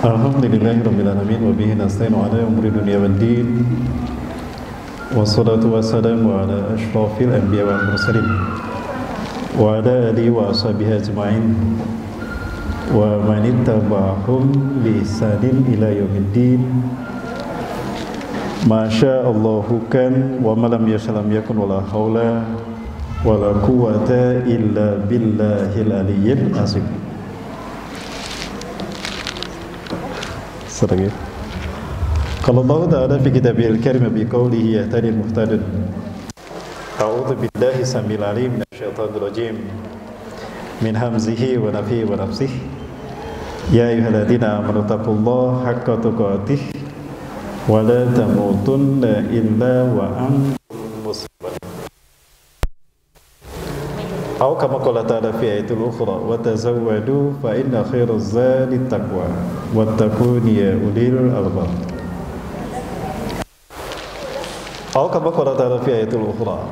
Alhamdulillahirrabbilalamin. Wabihi nasta'inu ala umuri dunia wad din. Wassalatu wassalamu ala ashrafil anbiya wal mursalin wa ala alihi wa ashabihi ajma'in wa man ittaba'ahum bi ihsanin ila yaumiddin. Masya Allahu kan wa ma lam yasha lam yakun wala haula wala quwwata illa billahil aliyyil azim. Sedang. Qala Allah Ta'ala fi kitabihil karim bi qawlihi yahtadil muhtadin. A'udzu billahi samil alim minasyaitonir rajim. Min hamzihi wa nafthihi wa nafsihi. Ya ayyuhalladzina amanu taqullaha haqqa tuqatih wa la tamutunna illa wa antum muslimun. Aw kama qala ta'ala fi ayatil ukhra wa tazawwadu fa inna khairaz zadi taqwa wattaquni ya ulil albab. Aw kama qala ta'ala fi ayatil ukhra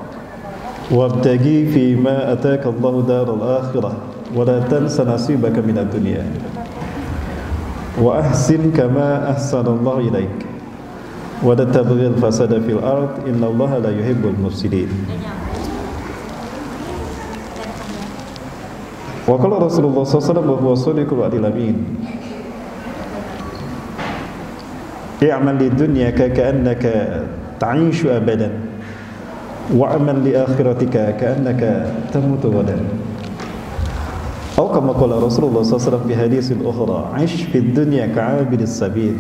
wabtaghi fi ma ataka Allahu daral akhirah wa la tansa nasibaka minad dunya wa ahsin kama ahsana Allahu ilaik wa la tabghil fasada fil ard innallaha la yuhibbul mufsidin. Wa qala Rasulullah sallallahu alaihi wasallam wa huwa shadiqul wa'dil amin. I'mal lid dunyaka ka'annaka ta'ishu abadan wa'mal li akhiratika ka'annaka tamutu ghadan. Aw kama qala Rasulullah sallallahu alaihi wasallam fi haditsil ukhra 'ish fid dunya ka'abidis sabil.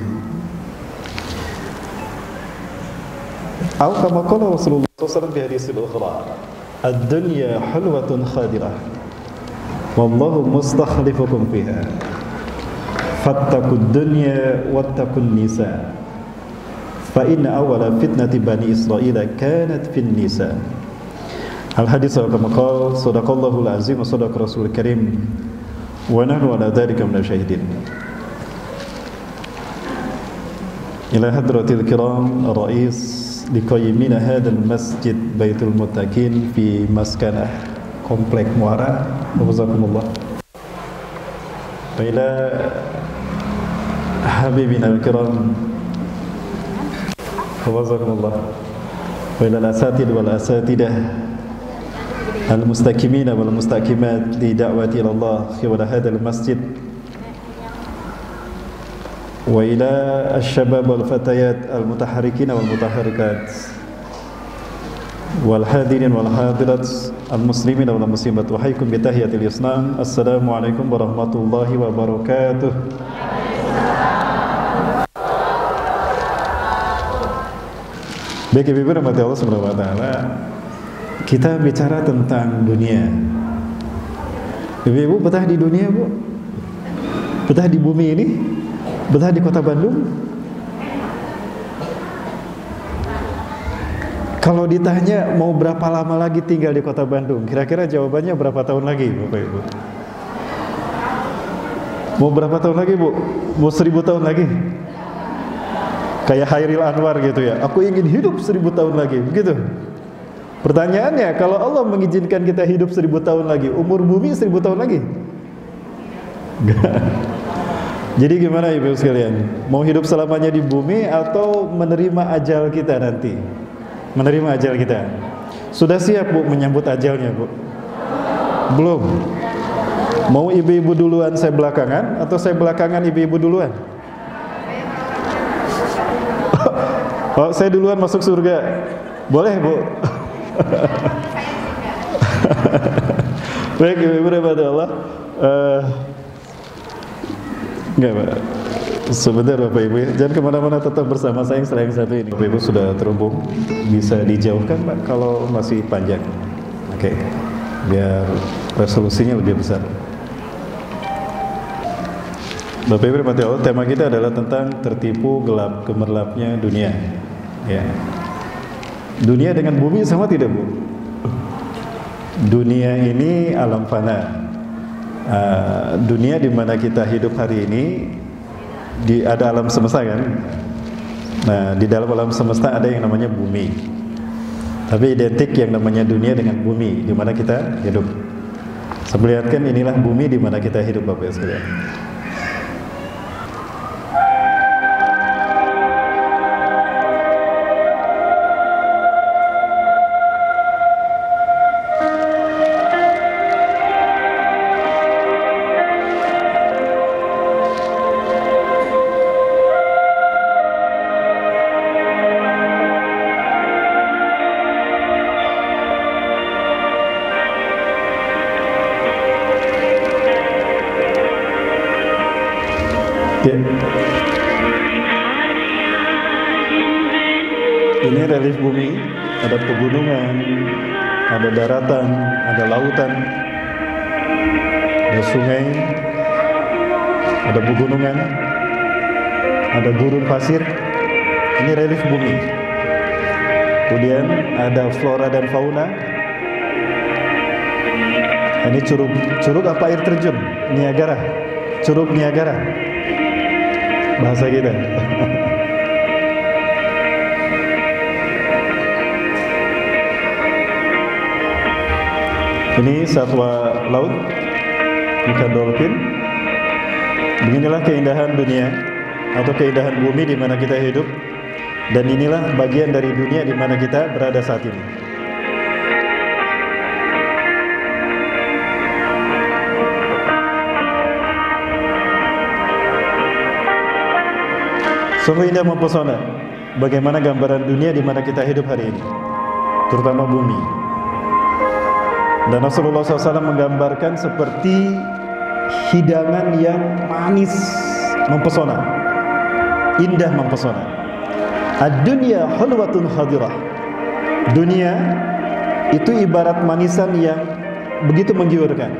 Aw kama qala Rasulullah sallallahu alaihi wasallam fi haditsil ukhra ad-dunya hulwatun khadirah wallahu mustakhlifukum fiha fattaqud dunya wattaqun nisa fa inna awwala fitnati bani israila kanat fin nisa. Al hadits kama qala sadaqallahu al-azim wa sadaqa rasulul karim wa nahnu ala dzalika minasyahidin. Ila hadratil kiram ar-rais liqayyimina hadzal masjid baitul muttaqin fi maskanah komplek Muara, wabazakumullah. Wa ila habibina al-kiram, wabazakumullah. Wa ila al-asatid wal asatidah al-mustakimina wal mustakimat li da'wati ila Allah khawala hadzal masjid. Wa ila asy-syabab wal fatayat al-mutaharrikina wal mutaharrikat wal hadirin wal hadirat al-muslimin wal muslimat wa haykum bi tahiyatil islam. Assalamualaikum warahmatullahi wabarakatuh. Baik Ibu rahmati Allah subhanahu wa ta'ala, kita bicara tentang dunia. Ibu betah di dunia, Bu? Betah di bumi ini? Betah di kota Bandung? Kalau ditanya mau berapa lama lagi tinggal di kota Bandung, kira-kira jawabannya berapa tahun lagi, Bapak Ibu? Mau berapa tahun lagi, Bu? Mau 1000 tahun lagi? Kayak Hairil Anwar gitu ya, aku ingin hidup 1000 tahun lagi, begitu? Pertanyaannya, kalau Allah mengizinkan kita hidup 1000 tahun lagi, umur bumi 1000 tahun lagi? Enggak. Jadi gimana Ibu sekalian? Mau hidup selamanya di bumi atau menerima ajal kita nanti? Menerima ajal kita. Sudah siap Bu menyambut ajalnya, Bu? Belum. Mau ibu-ibu duluan, saya belakangan, atau saya belakangan ibu-ibu duluan? Oh, saya duluan masuk surga. Boleh, Bu? Baik, ibu-ibu rahmati Allah. Enggak, Pak. Sebentar Bapak Ibu, jangan kemana-mana, tetap bersama saya yang satu ini. Bapak Ibu sudah terhubung, bisa dijauhkan Pak kalau masih panjang. Oke, biar resolusinya lebih besar. Bapak Ibu rahmati Allah, tema kita adalah tentang tertipu gelap gemerlapnya dunia. Ya. Dunia dengan bumi sama tidak, Bu? Dunia ini alam fana. Dunia di mana kita hidup hari ini, ada alam semesta kan. Nah, di dalam alam semesta ada yang namanya bumi. Tapi identik yang namanya dunia dengan bumi di mana kita hidup. Saya perlihatkan inilah bumi di mana kita hidup Bapak sekalian. Ya. Ini relief bumi, ada pegunungan, ada daratan, ada lautan, ada sungai, ada pegunungan, ada gurun pasir. Ini relief bumi. Kemudian ada flora dan fauna. Ini curug apa air terjun? Niagara. Curug Niagara. Bahasa kita. Ini satwa laut, ikan dolphin. Beginilah keindahan dunia atau keindahan bumi di mana kita hidup, dan inilah bagian dari dunia di mana kita berada saat ini. Sungguh indah mempesona bagaimana gambaran dunia di mana kita hidup hari ini, terutama bumi. Dan Rasulullah SAW menggambarkan seperti hidangan yang manis, mempesona, indah mempesona. Ad-dunya hulwatun hadirah. Dunia itu ibarat manisan yang begitu menggiurkan.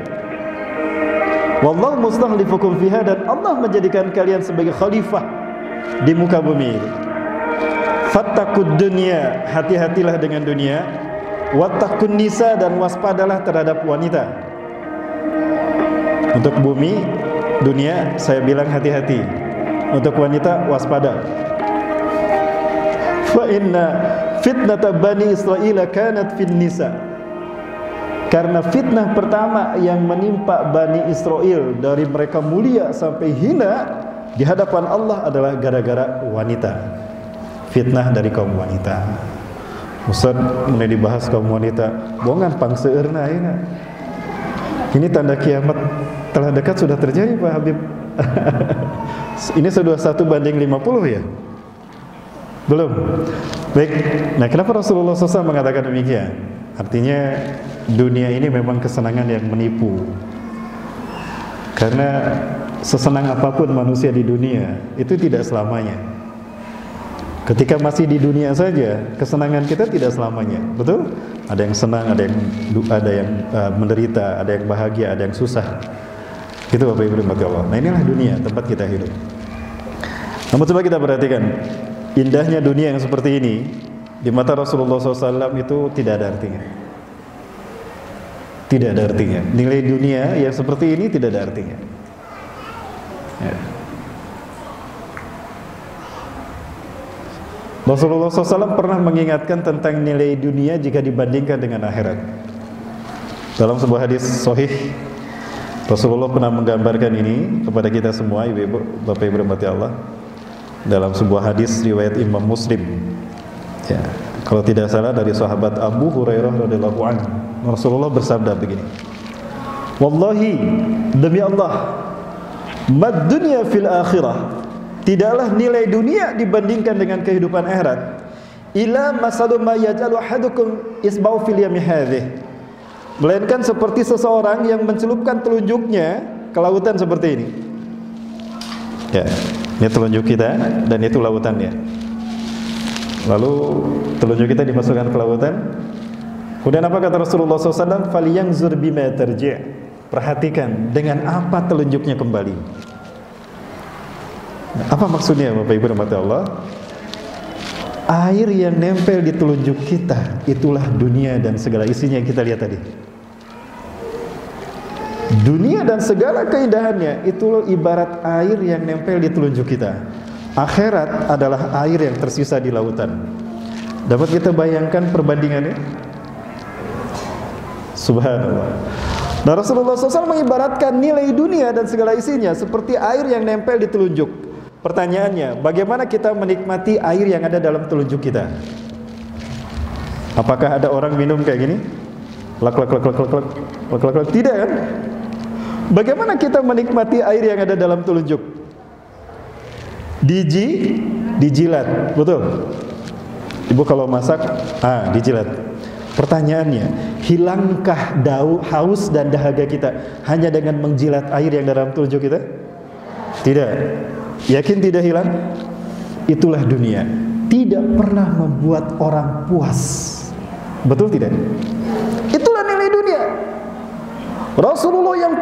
Wallahu mustakhlifukum fiha, dan Allah menjadikan kalian sebagai khalifah di muka bumi ini. Fattaqud dunya, hati-hatilah dengan dunia. Wattaqun nisa, dan waspadalah terhadap wanita. Untuk bumi, dunia, saya bilang hati-hati. Untuk wanita, waspada. Fa inna fitnata bani Israil kanat fin nisa. Karena fitnah pertama yang menimpa Bani Israel, dari mereka mulia sampai hina di hadapan Allah, adalah gara-gara wanita. Fitnah dari kaum wanita. Ustaz, mulai dibahas kaum wanita, bongan pangseurna ya. Ini tanda kiamat telah dekat, sudah terjadi Pak Habib. Ini sudah 1 banding 50 ya? Belum? Baik, nah kenapa Rasulullah SAW mengatakan demikian? Artinya dunia ini memang kesenangan yang menipu. Karena sesenang apapun manusia di dunia, itu tidak selamanya. Ketika masih di dunia saja, kesenangan kita tidak selamanya, betul? Ada yang senang, ada yang menderita, ada yang bahagia, ada yang susah. Itu Bapak Ibu rahmati Allah. Nah, inilah dunia tempat kita hidup. Namun coba kita perhatikan, indahnya dunia yang seperti ini di mata Rasulullah SAW itu tidak ada artinya. Tidak ada artinya. Nilai dunia yang seperti ini tidak ada artinya. Ya. Rasulullah SAW pernah mengingatkan tentang nilai dunia jika dibandingkan dengan akhirat. Dalam sebuah hadis sahih, Rasulullah pernah menggambarkan ini kepada kita semua, ibu-ibu, bapak ibu rahmati Allah, dalam sebuah hadis riwayat Imam Muslim. Ya, kalau tidak salah dari sahabat Abu Hurairah radhiyallahu anhu, Rasulullah bersabda begini: "Wallahi, demi Allah, mad dunya fil akhirah, tidaklah nilai dunia dibandingkan dengan kehidupan akhirat, ila masalu ma yaj'alu ahadukum isba'u fil yami hadhihi, melainkan seperti seseorang yang mencelupkan telunjuknya ke lautan seperti ini." Ya, ini telunjuk kita dan itu lautannya. Lalu telunjuk kita dimasukkan ke lautan. Kemudian apa kata Rasulullah SAW? "Falyanzur bima tarji'." Perhatikan dengan apa telunjuknya kembali. Apa maksudnya Bapak Ibu rahmati Allah? Air yang nempel di telunjuk kita, itulah dunia dan segala isinya yang kita lihat tadi. Dunia dan segala keindahannya itu ibarat air yang nempel di telunjuk kita. Akhirat adalah air yang tersisa di lautan. Dapat kita bayangkan perbandingannya? Subhanallah. Nah, Rasulullah SAW mengibaratkan nilai dunia dan segala isinya seperti air yang nempel di telunjuk. Pertanyaannya, bagaimana kita menikmati air yang ada dalam telunjuk kita? Apakah ada orang minum kayak gini? Lak lak lak lak lak lak lak lak lak? Tidak kan? Bagaimana kita menikmati air yang ada dalam telunjuk? Dijilat, betul? Ibu kalau masak, dijilat. Pertanyaannya, hilangkah haus dan dahaga kita hanya dengan menjilat air yang dalam telunjuk kita? Tidak. Yakin tidak hilang? Itulah dunia. Tidak pernah membuat orang puas. Betul tidak? Itulah nilai dunia. Rasulullah yang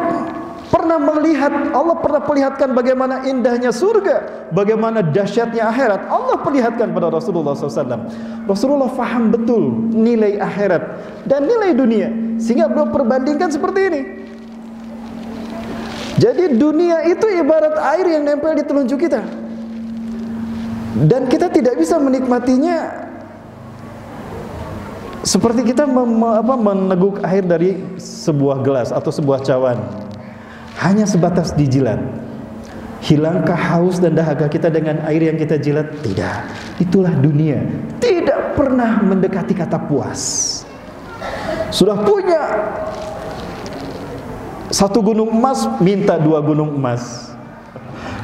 pernah melihat, Allah pernah perlihatkan bagaimana indahnya surga, bagaimana dahsyatnya akhirat. Allah perlihatkan pada Rasulullah SAW. Rasulullah faham betul nilai akhirat dan nilai dunia, sehingga beliau perbandingkan seperti ini. Jadi dunia itu ibarat air yang nempel di telunjuk kita, dan kita tidak bisa menikmatinya seperti kita meneguk air dari sebuah gelas atau sebuah cawan, hanya sebatas dijilat. Hilangkah haus dan dahaga kita dengan air yang kita jilat? Tidak. Itulah dunia. Tidak pernah mendekati kata puas. Sudah punya satu gunung emas, minta 2 gunung emas.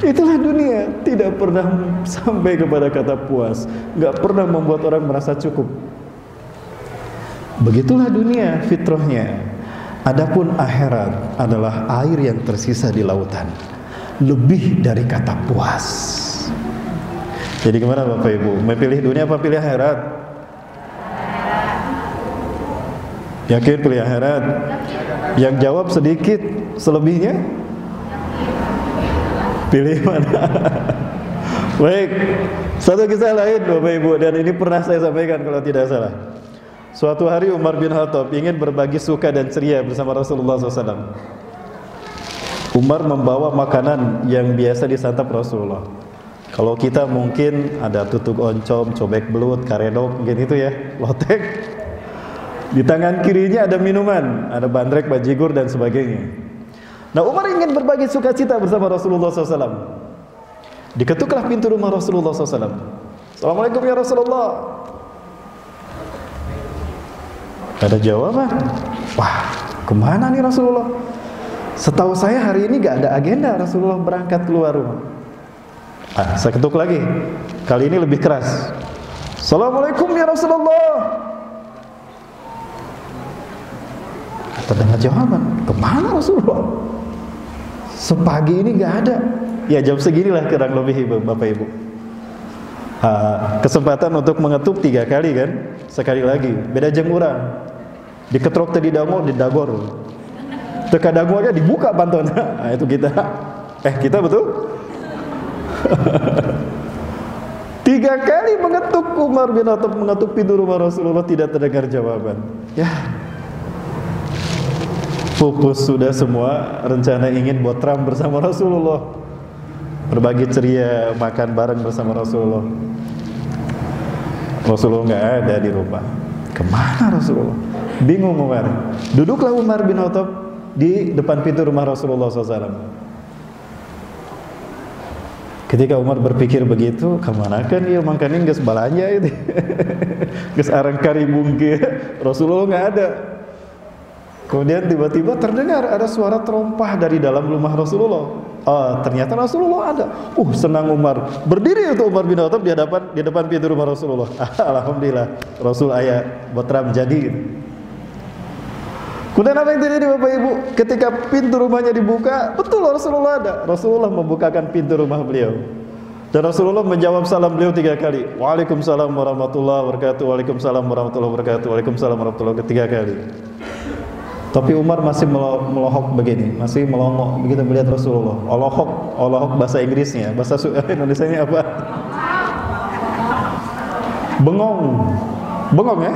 Itulah dunia. Tidak pernah sampai kepada kata puas. Gak pernah membuat orang merasa cukup. Begitulah dunia fitrahnya. Adapun akhirat adalah air yang tersisa di lautan, lebih dari kata puas. Jadi gimana Bapak Ibu? Memilih dunia apa pilih akhirat? Yakin pilih akhirat? Yang jawab sedikit, selebihnya pilih mana? Baik, satu kisah lain Bapak Ibu, dan ini pernah saya sampaikan kalau tidak salah. Suatu hari Umar bin Khattab ingin berbagi suka dan ceria bersama Rasulullah SAW. Umar membawa makanan yang biasa disantap Rasulullah. Kalau kita mungkin ada tutuk oncom, cobek belut, karedok, mungkin itu ya, lotek. Di tangan kirinya ada minuman, ada bandrek, bajigur dan sebagainya. Nah, Umar ingin berbagi sukacita bersama Rasulullah SAW. Diketuklah pintu rumah Rasulullah SAW. Assalamualaikum ya Rasulullah. Ada jawaban. Wah, kemana nih Rasulullah? Setahu saya hari ini gak ada agenda Rasulullah berangkat keluar rumah. Saya ketuk lagi. Kali ini lebih keras. Assalamualaikum ya Rasulullah. Terdengar jawaban. Kemana Rasulullah? Sepagi ini gak ada. Ya jam seginilah kurang lebih Bapak Ibu. Kesempatan untuk mengetuk 3 kali kan. Sekali lagi. Beda jam orang. Diketrok tadi dagor, didagor. Teka dagornya dibuka pantona. Nah, itu kita. Kita betul? 3 kali mengetuk Umar bin Khattab, mengetuk pintu rumah Rasulullah, tidak terdengar jawaban. Ya. Pupus sudah semua rencana ingin botram bersama Rasulullah. Berbagi ceria, makan bareng bersama Rasulullah. Rasulullah nggak ada di rumah. Kemana Rasulullah? Bingung Umar. Duduklah Umar bin Khattab di depan pintu rumah Rasulullah SAW. Ketika Umar berpikir begitu, kemana kan dia mangkanin geus balanja itu. Geus areng karibungke. Rasulullah nggak ada. Kemudian tiba-tiba terdengar ada suara terompah dari dalam rumah Rasulullah. Ternyata Rasulullah ada. Senang Umar. Berdiri itu Umar bin Khattab di depan pintu rumah Rasulullah. Alhamdulillah, Rasul ayat botram jadi. Kemudian apa yang terjadi Bapak Ibu? Ketika pintu rumahnya dibuka, betul Rasulullah ada. Rasulullah membukakan pintu rumah beliau. Dan Rasulullah menjawab salam beliau 3 kali. Waalaikumsalam warahmatullahi wabarakatuh. Waalaikumsalam warahmatullahi wabarakatuh. Waalaikumsalam warahmatullahi wabarakatuh. 3 kali. Tapi Umar masih melohok begini, masih melongok begitu melihat Rasulullah. Olohok bahasa Inggrisnya, bahasa Indonesianya apa? Bengong ya?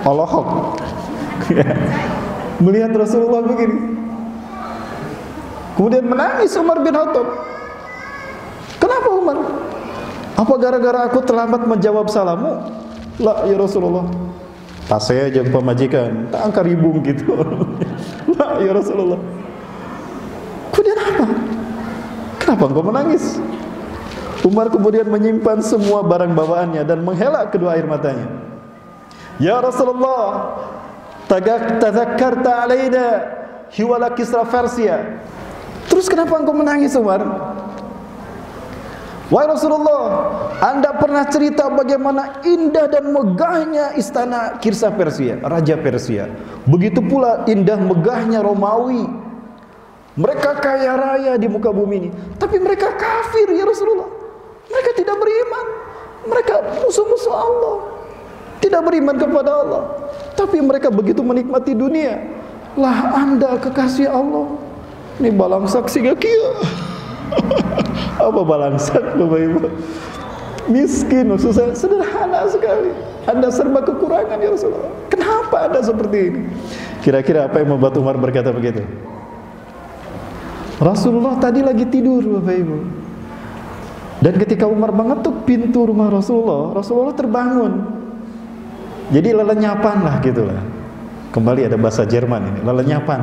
Olohok. Melihat Rasulullah begini. Kemudian menangis Umar bin Khattab. Kenapa Umar? Apa gara-gara aku terlambat menjawab salammu? La ya Rasulullah. Tas saya aja pemajikan, tak angka ribung gitu. La ya Rasulullah. Kemudian apa? Kenapa engkau menangis? Umar kemudian menyimpan semua barang bawaannya dan menghela kedua air matanya. Ya Rasulullah, tadzakarta alaina hiwala Kisra Persia. Terus kenapa engkau menangis Umar? Wahai Rasulullah, Anda pernah cerita bagaimana indah dan megahnya istana Kisra Persia, Raja Persia. Begitu pula indah megahnya Romawi. Mereka kaya raya di muka bumi ini. Tapi Tapi mereka kafir ya Rasulullah. Mereka tidak beriman. Mereka musuh-musuh Allah, tidak beriman kepada Allah. Tapi mereka begitu menikmati dunia. Lah Anda kekasih Allah. Ini balangsak singa kia. Apa balangsak Bapak Ibu? Miskin, susah, sederhana sekali. Anda serba kekurangan ya Rasulullah. Kenapa Anda seperti ini? Kira-kira apa yang membuat Umar berkata begitu? Rasulullah tadi lagi tidur Bapak Ibu. Dan ketika Umar mengetuk pintu rumah Rasulullah, Rasulullah terbangun. Jadi lelenyapan lah gitulah. Kembali ada bahasa Jerman ini, lelenyapan.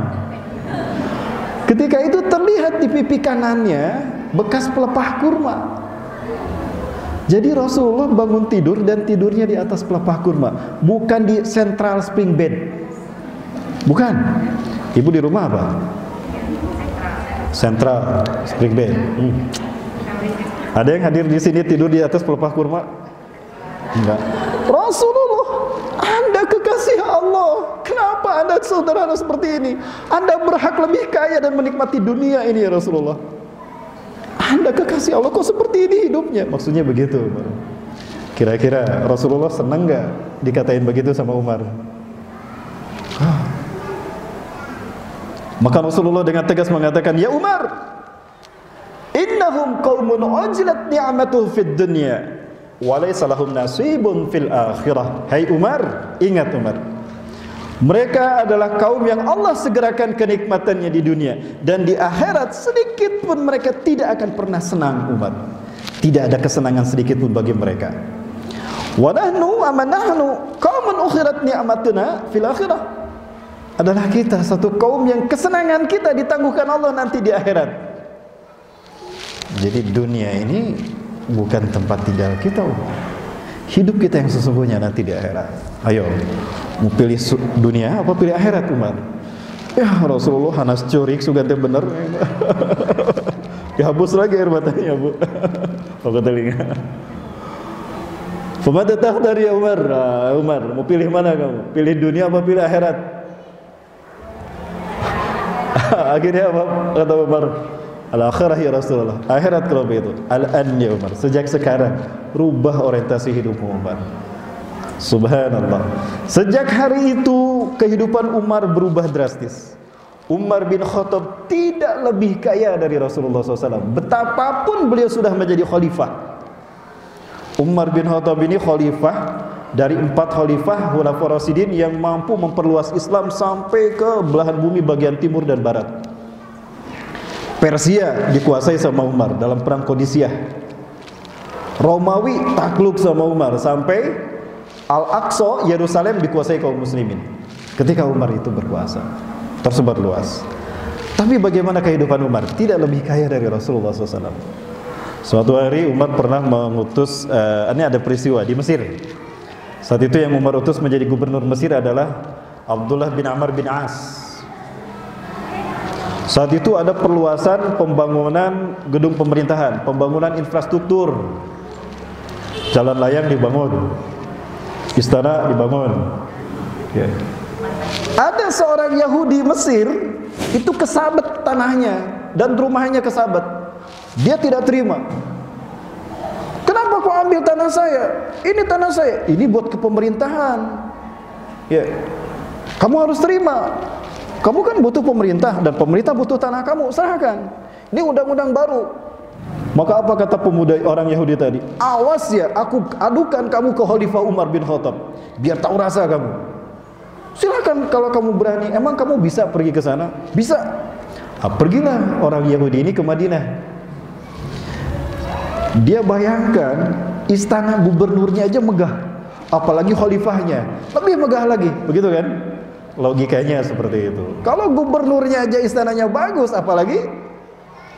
Ketika itu terlihat di pipi kanannya bekas pelepah kurma. Jadi Rasulullah bangun tidur dan tidurnya di atas pelepah kurma, bukan di central spring bed. Bukan. Ibu di rumah apa? Central spring bed. Ada yang hadir di sini tidur di atas pelepah kurma? Enggak. Rasulullah, Anda kekasih Allah. Kenapa Anda sederhana seperti ini? Anda berhak lebih kaya dan menikmati dunia ini ya Rasulullah. Anda kekasih Allah, kok seperti ini hidupnya? Maksudnya begitu. Kira-kira Rasulullah senang nggak dikatain begitu sama Umar? Maka Rasulullah dengan tegas mengatakan, ya Umar, innahum qaumun ujilat ni'matuhum fid dunya wa laysa lahum nasibun fil akhirah. Hai Umar, ingat Umar, mereka adalah kaum yang Allah segerakan kenikmatannya di dunia, dan di akhirat sedikit pun mereka tidak akan pernah senang Umar. Tidak ada kesenangan sedikit pun bagi mereka. Wa nahnu amanahnu qaumun ukhirat ni'matuna fil akhirah. Adalah kita satu kaum yang kesenangan kita ditangguhkan Allah nanti di akhirat. Jadi dunia ini bukan tempat tinggal kita, hidup kita yang sesungguhnya nanti di akhirat. Ayo, mau pilih dunia apa pilih akhirat Umar? Ya Rasulullah, hanas curik sugante bener. Dihapus lagi air matanya Bu. Pakai telinga. Pemada takhdar ya Umar. Umar, mau pilih mana kamu? Pilih dunia apa pilih akhirat? Akhirnya apa kata Umar? Al-akhirah ya Rasulullah. Akhirat kalau begitu. Al-an ya Umar. Sejak sekarang rubah orientasi hidupmu Umar. Subhanallah. Sejak hari itu kehidupan Umar berubah drastis. Umar bin Khattab tidak lebih kaya dari Rasulullah SAW. Betapapun beliau sudah menjadi khalifah. Umar bin Khattab ini khalifah dari 4 khalifah Khulafaur Rasyidin yang mampu memperluas Islam sampai ke belahan bumi bagian timur dan barat. Persia dikuasai sama Umar dalam perang Qadisiyah. Romawi takluk sama Umar sampai Al-Aqsa, Yerusalem dikuasai kaum muslimin. Ketika Umar itu berkuasa, tersebar luas. Tapi bagaimana kehidupan Umar? Tidak lebih kaya dari Rasulullah SAW. Suatu hari Umar pernah mengutus, ini ada peristiwa di Mesir. Saat itu yang Umar utus menjadi gubernur Mesir adalah Abdullah bin Amr bin As. Saat itu ada perluasan pembangunan gedung pemerintahan, pembangunan infrastruktur. Jalan layang dibangun, istana dibangun. Ya. Ada seorang Yahudi Mesir itu kesabet tanahnya dan rumahnya kesabet. Dia tidak terima. Kenapa kau ambil tanah saya? Ini tanah saya. Ini buat kepemerintahan. Ya, kamu harus terima. Kamu kan butuh pemerintah dan pemerintah butuh tanah kamu. Serahkan. Ini undang-undang baru. Maka apa kata pemuda orang Yahudi tadi? Awas ya, aku adukan kamu ke Khalifah Umar bin Khattab. Biar tahu rasa kamu. Silakan kalau kamu berani. Emang kamu bisa pergi ke sana? Bisa. Pergilah orang Yahudi ini ke Madinah. Dia bayangkan istana gubernurnya aja megah, apalagi khalifahnya lebih megah lagi, begitu kan? Logikanya seperti itu. Kalau gubernurnya aja istananya bagus, apalagi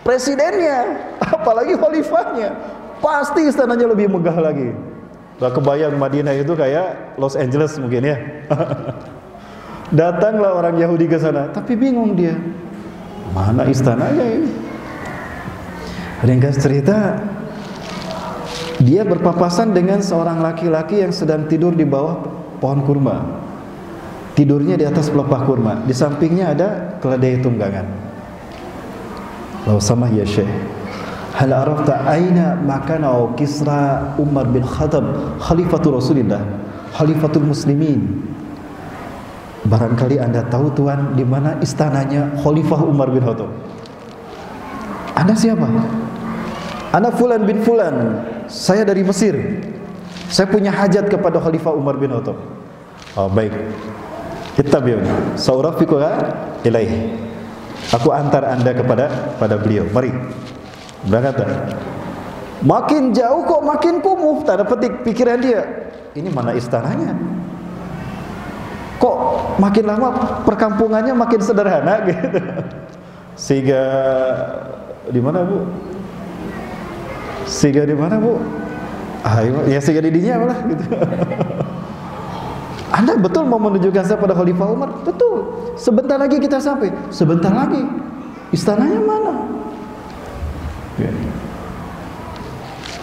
presidennya, apalagi khalifahnya, pasti istananya lebih megah lagi. Gak kebayang Madinah itu kayak Los Angeles mungkin ya. Datanglah orang Yahudi ke sana, tapi bingung dia, mana istananya ini? Ringkas cerita, dia berpapasan dengan seorang laki-laki yang sedang tidur di bawah pohon kurma. Tidurnya di atas pelepah kurma. Di sampingnya ada keledai tunggangan. Lalu sama ya Syekh, hal arafta aina makana Kisra Umar bin Khattab khalifatul Rasulillah, khalifatul muslimin. Barangkali Anda tahu Tuan di mana istananya Khalifah Umar bin Khattab. Anda siapa? Ana Fulan bin Fulan, saya dari Mesir. Saya punya hajat kepada Khalifah Umar bin Khattab. Oh baik, ittabi'uni saurafiquka ilaihi. Aku antar Anda kepada beliau. Mari. Berangkat. Makin jauh kok makin kumuh, tanda petik pikiran dia. Ini mana istananya? Kok makin lama perkampungannya makin sederhana gitu. Sehingga di mana Bu? Sehingga di mana Bu? Ya sehingga di dinya lah gitu. Anda betul mau menunjukkan saya pada Khalifah Umar? Betul. Sebentar lagi kita sampai. Sebentar lagi. Istananya mana? Ya.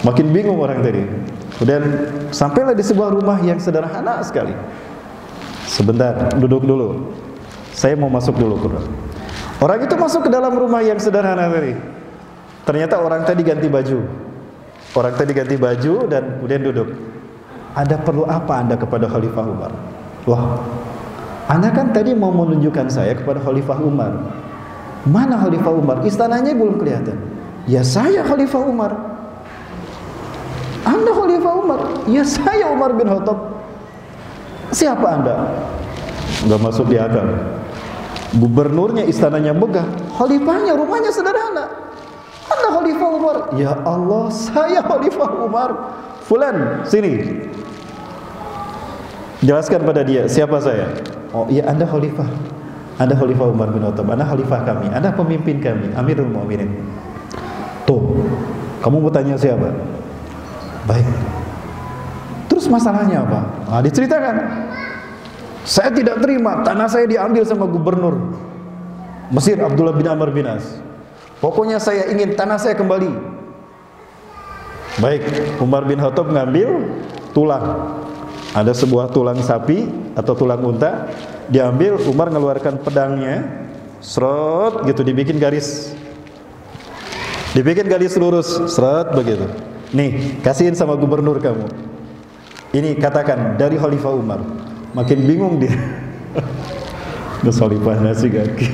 Makin bingung orang tadi. Kemudian sampailah di sebuah rumah yang sederhana sekali. Sebentar, duduk dulu. Saya mau masuk dulu. Orang itu masuk ke dalam rumah yang sederhana tadi. Ternyata orang tadi ganti baju. Orang tadi ganti baju dan kemudian duduk. Ada perlu apa Anda kepada Khalifah Umar? Wah, Anda kan tadi mau menunjukkan saya kepada Khalifah Umar. Mana Khalifah Umar? Istananya belum kelihatan. Ya saya Khalifah Umar. Anda Khalifah Umar? Ya saya Umar bin Khattab. Siapa Anda? Enggak masuk di akal. Gubernurnya istananya megah, khalifahnya rumahnya sederhana. Anda Khalifah Umar? Ya Allah, saya Khalifah Umar. Fulan, sini. Jelaskan pada dia, siapa saya? Oh iya, Anda Khalifah. Anda Khalifah Umar bin Khattab. Anda Khalifah kami. Anda pemimpin kami, Amirul Mukminin. Tuh, kamu mau tanya siapa? Baik. Terus masalahnya apa? Nah, diceritakan. Saya tidak terima tanah saya diambil sama gubernur Mesir Abdullah bin Amr bin As. Pokoknya saya ingin tanah saya kembali. Baik, Umar bin Khattab ngambil tulang. Ada sebuah tulang sapi atau tulang unta, diambil, Umar ngeluarkan pedangnya, seret gitu, dibikin garis. Dibikin garis lurus, seret begitu. Nih, kasihin sama gubernur kamu. Ini katakan dari Khalifah Umar. Makin bingung dia. Terus Khalifah nasi kaki.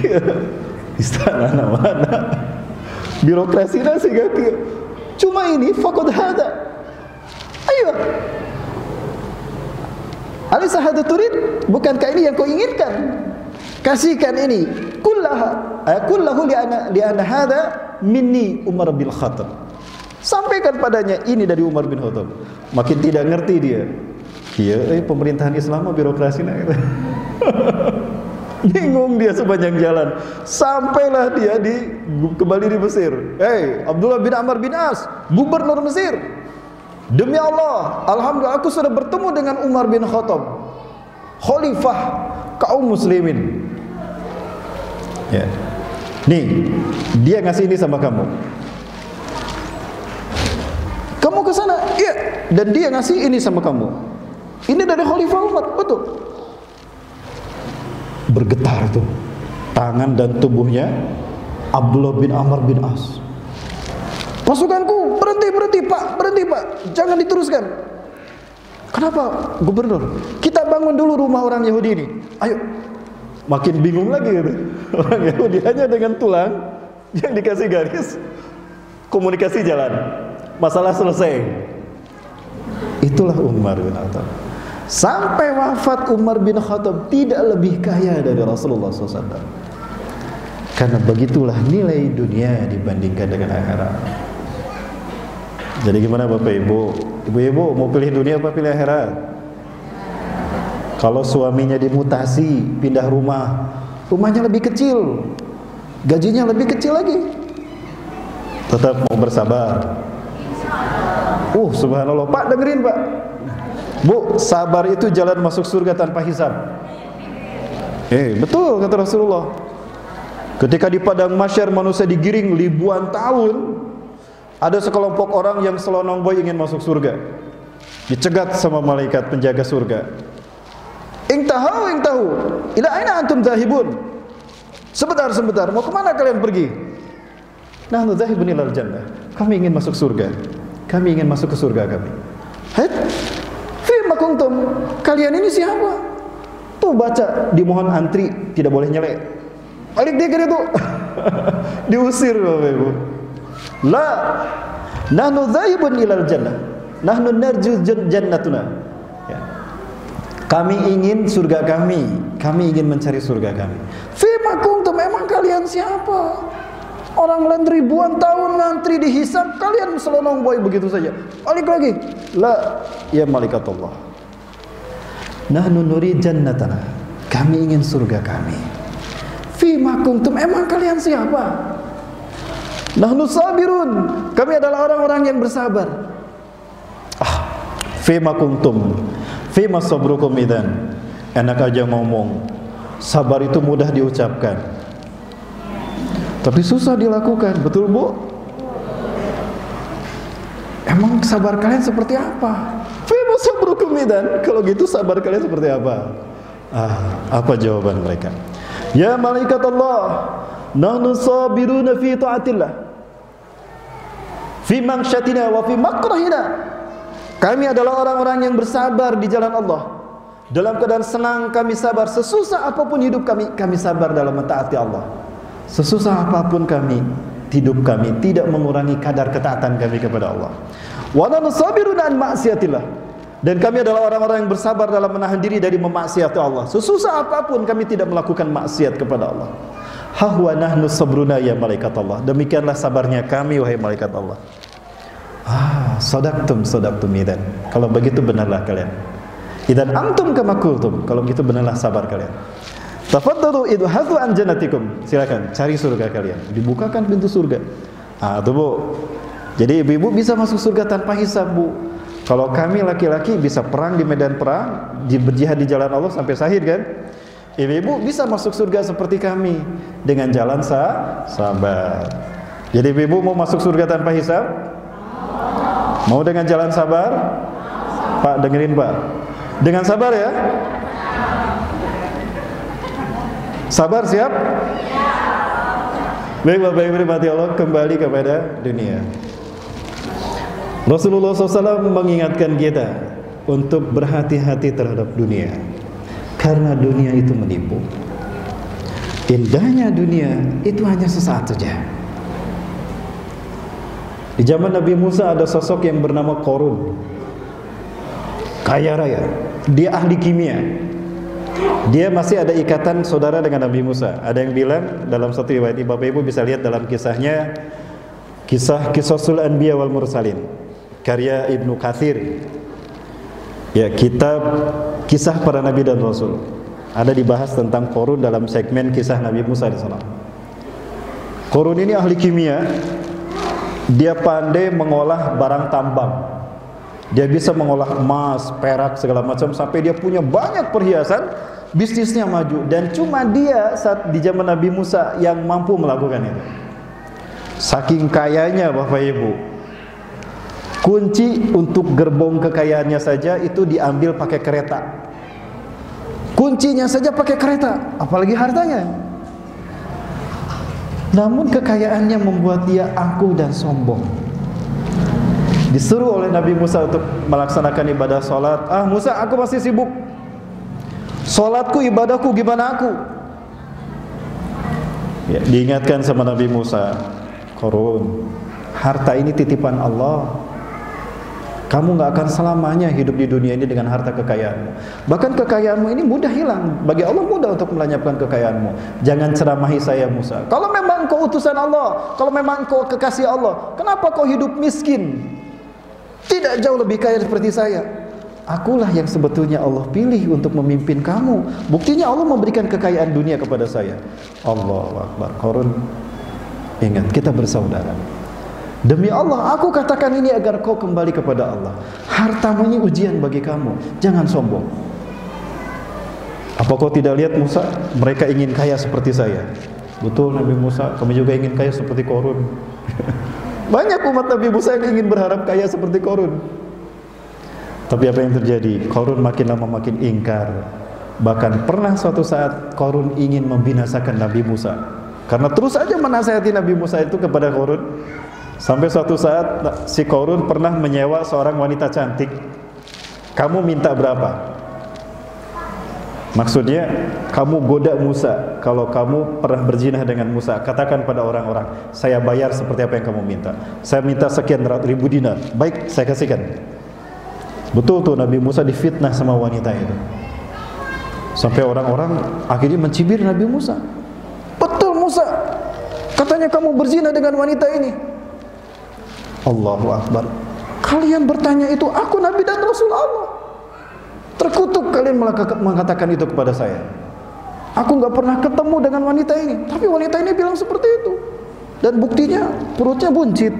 Istana mana? Birokrasi nasi kaki. Cuma ini faqad hada. Ayo. Alisa hada turid? Bukankah ini yang kau inginkan? Kasihkan ini. Kullahu li'anna hada minni Umar bin Khattab. Sampaikan padanya ini dari Umar bin Khattab. Makin tidak ngerti dia. Iya, pemerintahan Islam birokrasi nah gitu. Bingung dia sepanjang jalan. Sampailah dia kembali di Mesir. Abdullah bin Amr bin As, gubernur Mesir. Demi Allah, alhamdulillah aku sudah bertemu dengan Umar bin Khattab, khalifah kaum muslimin. Ya. Nih, dia ngasih ini sama kamu. Kamu ke sana? Iya. Dan dia ngasih ini sama kamu. Ini dari Khalifah Umar, betul. Bergetar tuh tangan dan tubuhnya Abdullah bin Amr bin As. Pasukanku, berhenti Pak, jangan diteruskan. Kenapa gubernur? Kita bangun dulu rumah orang Yahudi ini. Ayo. Makin bingung lagi gitu. Orang Yahudi hanya dengan tulang yang dikasih garis, komunikasi jalan, masalah selesai. Itulah Umar bin Khattab. Sampai wafat Umar bin Khattab tidak lebih kaya dari Rasulullah SAW. Karena begitulah nilai dunia dibandingkan dengan akhirat. Jadi gimana Bapak Ibu? Ibu-ibu mau pilih dunia apa pilih akhirat? Kalau suaminya dimutasi, pindah rumah, rumahnya lebih kecil, gajinya lebih kecil lagi, tetap mau bersabar. Subhanallah. Pak, dengerin Pak. Bu, sabar itu jalan masuk surga tanpa hisab. Betul kata Rasulullah. Ketika di padang mahsyar manusia digiring ribuan tahun, ada sekelompok orang yang selonong boy ingin masuk surga. Dicegat sama malaikat penjaga surga. Ingtahu, ila aina antum zahibun? Sebentar, mau kemana kalian pergi? Nahnu dzahibun ilal jannah. Kami ingin masuk surga. Kami ingin masuk ke surga kami. Fima kuntum. Kalian ini siapa? Tuh baca, dimohon antri, tidak boleh nyelek. Balik dikit itu. Diusir Bapak Ibu. La. Nahnu dzahibun ilal jannah. Nahnu narju jannatuna. Ya. Kami ingin surga kami. Kami ingin mencari surga kami. Fima kuntum, memang kalian siapa? Orang lain ribuan tahun ngantri dihisab, kalian selonong boy begitu saja. Balik lagi. La, ya malaikat Allah. Nahnu nurid jannatana. Kami ingin surga kami. Fima kuntum, emang kalian siapa? Nahnu sabirun. Kami adalah orang-orang yang bersabar. Fima kuntum. Fima sabrukum idzan. Enak aja ngomong. Sabar itu mudah diucapkan, tapi susah dilakukan, betul Bu? Emang sabar kalian seperti apa? Fima sabrukum idzan. Kalau gitu sabar kalian seperti apa? Apa jawaban mereka? Ya malaikat Allah, nahnu sabiruna fi ta'atillah, fi mangsyatina wa fi makrahina. Kami adalah orang-orang yang bersabar di jalan Allah. Dalam keadaan senang kami sabar, sesusah apapun hidup kami sabar dalam mentaati Allah. Sesusah apapun hidup kami tidak mengurangi kadar ketaatan kami kepada Allah. Wa nahnu sabiruna an ma'siyatillah. Dan kami adalah orang-orang yang bersabar dalam menahan diri dari memaksiati Allah. Sesusah apapun kami tidak melakukan maksiat kepada Allah. Hahwa nahnu sabruna ya malaikat Allah. Demikianlah sabarnya kami wahai malaikat Allah. Sadaqtum idzan. Kalau begitu benarlah kalian. Idzan antum kama qultum. Kalau begitu benarlah sabar kalian. Tafaddalu idhathu an jannatikum. Silakan cari surga kalian. Dibukakan pintu surga. Tuh Bu. Jadi ibu-ibu bisa masuk surga tanpa hisab Bu. Kalau kami laki-laki bisa perang di medan perang, berjihad di jalan Allah sampai syahid kan? Ibu-ibu bisa masuk surga seperti kami dengan jalan sabar. Jadi ibu-ibu mau masuk surga tanpa hisab? Mau dengan jalan sabar? Pak dengerin Pak. Dengan sabar ya? Sabar siap? Baik Bapak Ibu rahmati Allah, kembali kepada dunia. Rasulullah SAW mengingatkan kita untuk berhati-hati terhadap dunia, karena dunia itu menipu. Indahnya dunia itu hanya sesaat saja. Di zaman Nabi Musa ada sosok yang bernama Qarun, kaya raya, dia ahli kimia. Dia masih ada ikatan saudara dengan Nabi Musa. Ada yang bilang dalam satu riwayat, Bapak Ibu bisa lihat dalam kisahnya, kisah Qisasul Anbiya wal Mursalin, karya Ibnu Katsir. Ya, kitab kisah para nabi dan rasul. Ada dibahas tentang Qarun dalam segmen kisah Nabi Musa AS. Qarun ini ahli kimia. Dia pandai mengolah barang tambang. Dia bisa mengolah emas, perak, segala macam, sampai dia punya banyak perhiasan, bisnisnya maju. Dan cuma dia saat di zaman Nabi Musa yang mampu melakukan itu. Saking kayanya Bapak Ibu, kunci untuk gerbong kekayaannya saja itu diambil pakai kereta. Kuncinya saja pakai kereta, apalagi hartanya. Namun kekayaannya membuat dia angkuh dan sombong. Disuruh oleh Nabi Musa untuk melaksanakan ibadah sholat. Musa, aku masih sibuk. Sholatku, ibadahku, gimana aku? Ya, diingatkan sama Nabi Musa, Qarun, harta ini titipan Allah. Kamu gak akan selamanya hidup di dunia ini dengan harta kekayaanmu. Bahkan kekayaanmu ini mudah hilang. Bagi Allah mudah untuk melenyapkan kekayaanmu. Jangan ceramahi saya Musa. Kalau memang kau utusan Allah, kalau memang kau kekasih Allah, kenapa kau hidup miskin? Tidak jauh lebih kaya seperti saya. Akulah yang sebetulnya Allah pilih untuk memimpin kamu. Buktinya Allah memberikan kekayaan dunia kepada saya. Allahu Akbar. Qarun, ingat kita bersaudara. Demi Allah, aku katakan ini agar kau kembali kepada Allah. Hartamu ini ujian bagi kamu. Jangan sombong. Apa kau tidak lihat Musa? Mereka ingin kaya seperti saya. Betul Nabi Musa, kami juga ingin kaya seperti Qarun. Banyak umat Nabi Musa yang ingin berharap kaya seperti Qarun. Tapi apa yang terjadi? Qarun makin lama makin ingkar. Bahkan pernah suatu saat Qarun ingin membinasakan Nabi Musa. Karena terus saja menasihati Nabi Musa itu kepada Qarun. Sampai suatu saat si Qarun pernah menyewa seorang wanita cantik. Kamu minta berapa? Maksudnya, kamu goda Musa. Kalau kamu pernah berzina dengan Musa, katakan pada orang-orang, saya bayar seperti apa yang kamu minta. Saya minta sekian ribu dinar. Baik, saya kasihkan. Betul tuh, Nabi Musa difitnah sama wanita itu. Sampai orang-orang akhirnya mencibir Nabi Musa. Betul Musa, katanya kamu berzina dengan wanita ini. Allahu Akbar. Kalian bertanya itu, aku Nabi dan Rasul Allah. Terkutuk kalian mengatakan itu kepada saya. Aku nggak pernah ketemu dengan wanita ini, tapi wanita ini bilang seperti itu. Dan buktinya perutnya buncit.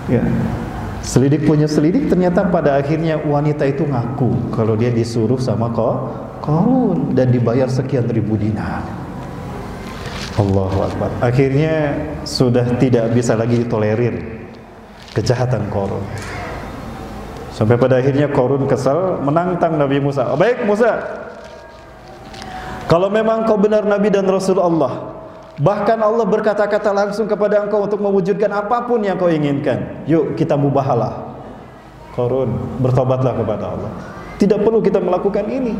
Ya. Selidik punya selidik, ternyata pada akhirnya wanita itu ngaku kalau dia disuruh sama Qarun dan dibayar sekian ribu dinar. Allahu Akbar. Akhirnya sudah tidak bisa lagi ditolerir kejahatan Qarun. Sampai pada akhirnya Qarun kesal, menantang Nabi Musa. Oh, baik Musa, kalau memang kau benar Nabi dan Rasul Allah, bahkan Allah berkata-kata langsung kepada engkau untuk mewujudkan apapun yang kau inginkan, yuk kita mubahalah. Qarun, bertobatlah kepada Allah. Tidak perlu kita melakukan ini.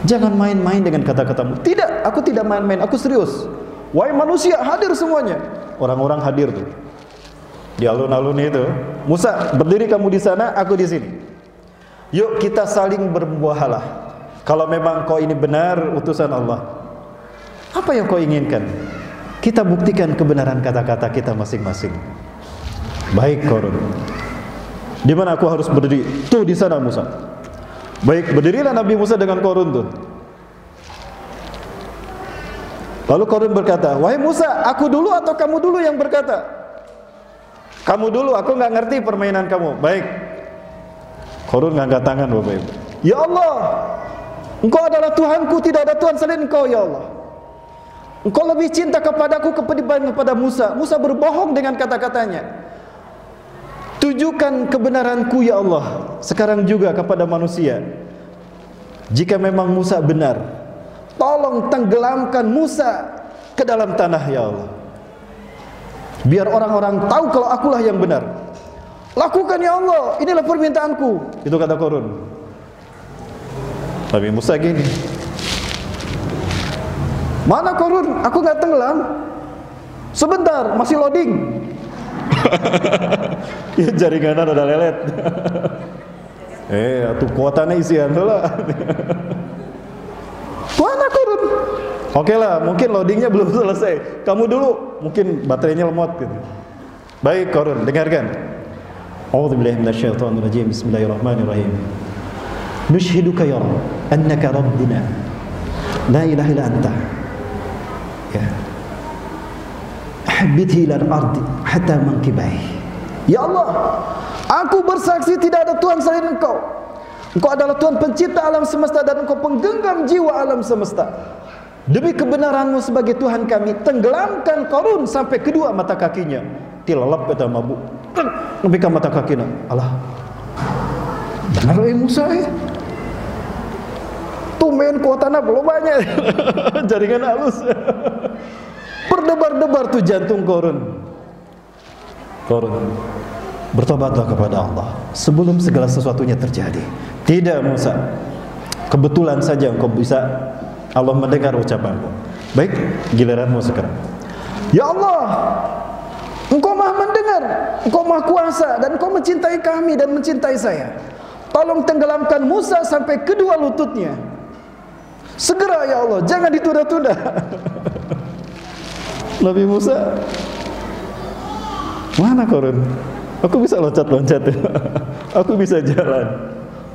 Jangan main-main dengan kata-katamu. Tidak, aku tidak main-main, aku serius. Wahai manusia, hadir semuanya. Orang-orang hadir tuh di alun-alun itu. Musa, berdiri kamu di sana, aku di sini. Yuk kita saling bermubahalah. Kalau memang kau ini benar utusan Allah, apa yang kau inginkan? Kita buktikan kebenaran kata-kata kita masing-masing. Baik Qarun. Di mana aku harus berdiri? Tuh di sana Musa. Baik, berdirilah Nabi Musa dengan Qarun tuh. Lalu Qarun berkata, wahai Musa, aku dulu atau kamu dulu yang berkata? Kamu dulu, aku nggak ngerti permainan kamu. Baik. Qarun ngangkat tangan Bapak Ibu. Ya Allah, Engkau adalah Tuhanku, tidak ada Tuhan selain Engkau ya Allah. Engkau lebih cinta kepadaku kepada Musa. Musa berbohong dengan kata-katanya. Tujukan kebenaranku ya Allah sekarang juga kepada manusia. Jika memang Musa benar, tolong tenggelamkan Musa ke dalam tanah ya Allah. Biar orang-orang tahu kalau akulah yang benar. Lakukan ya Allah, inilah permintaanku. Itu kata Qarun. Tapi Musa gini, mana Qarun? Aku nggak tenggelam. Sebentar, masih loading. Ya jaringan ada lelet. Tuh kuotanya isian lah. Mana Qarun? Oke lah, mungkin loadingnya belum selesai. Kamu dulu, mungkin baterainya lemot gitu. Baik Qarun, dengarkan. A'udzubillahi minasyaitonirrajim. Bismillahirrahmanirrahim. Nushhiduka ya Rabb annaka rabbuna la ilaha illa anta. Ya. Ahbithi ila al-ardi hatta mankibai. Ya Allah, aku bersaksi tidak ada Tuhan selain Engkau. Engkau adalah Tuhan pencipta alam semesta dan Engkau penggenggam jiwa alam semesta. Demi kebenaranmu sebagai Tuhan kami, tenggelamkan Qarun sampai kedua mata kakinya. Tilalap kata mabuk. Sampai ke mata kakinya. Alah, benar Musa tuh main kuotana belum banyak. Jaringan halus. Berdebar-debar tuh jantung Qarun. Qarun, bertobatlah kepada Allah sebelum segala sesuatunya terjadi. Tidak Musa, kebetulan saja engkau bisa, Allah mendengar ucapanmu. Baik, giliranmu sekarang. Ya Allah, Engkau Maha mendengar, Engkau Maha kuasa, dan Engkau mencintai kami dan mencintai saya. Tolong tenggelamkan Musa sampai kedua lututnya. Segera ya Allah, jangan ditunda-tunda. Nabi Musa, mana Qarun? Aku bisa loncat-loncat. Aku bisa jalan.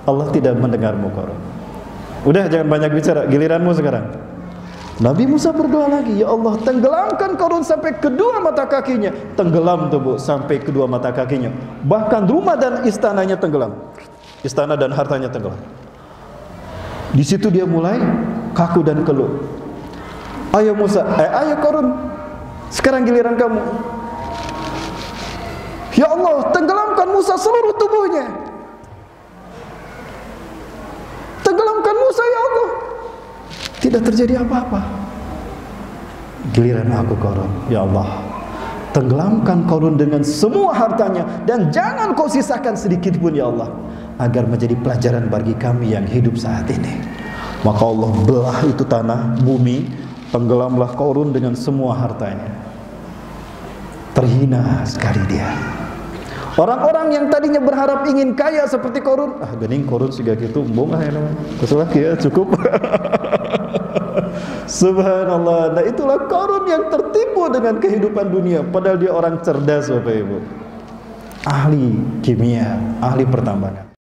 Allah tidak mendengarmu Qarun. Udah jangan banyak bicara, giliranmu sekarang. Nabi Musa berdoa lagi, ya Allah tenggelamkan Qarun sampai kedua mata kakinya. Tenggelam tuh Bu, sampai kedua mata kakinya. Bahkan rumah dan istananya tenggelam. Istana dan hartanya tenggelam. Di situ dia mulai kaku dan keluh. Ayo Musa, ayo Qarun, sekarang giliran kamu. Ya Allah, tenggelamkan Musa seluruh tubuhnya. Tenggelamkan Musa ya Allah. Tidak terjadi apa-apa. Giliran aku Qarun, ya Allah, tenggelamkan Qarun dengan semua hartanya, dan jangan kau sisakan sedikit pun ya Allah, agar menjadi pelajaran bagi kami yang hidup saat ini. Maka Allah belah itu tanah, bumi, tenggelamlah Qarun dengan semua hartanya. Terhina sekali dia. Orang-orang yang tadinya berharap ingin kaya seperti Qarun, gening Qarun siga kitu embung ya namanya. Kusalah ya cukup. Subhanallah. Nah itulah Qarun yang tertipu dengan kehidupan dunia, padahal dia orang cerdas Bapak Ibu. Ahli kimia, ahli pertambangan.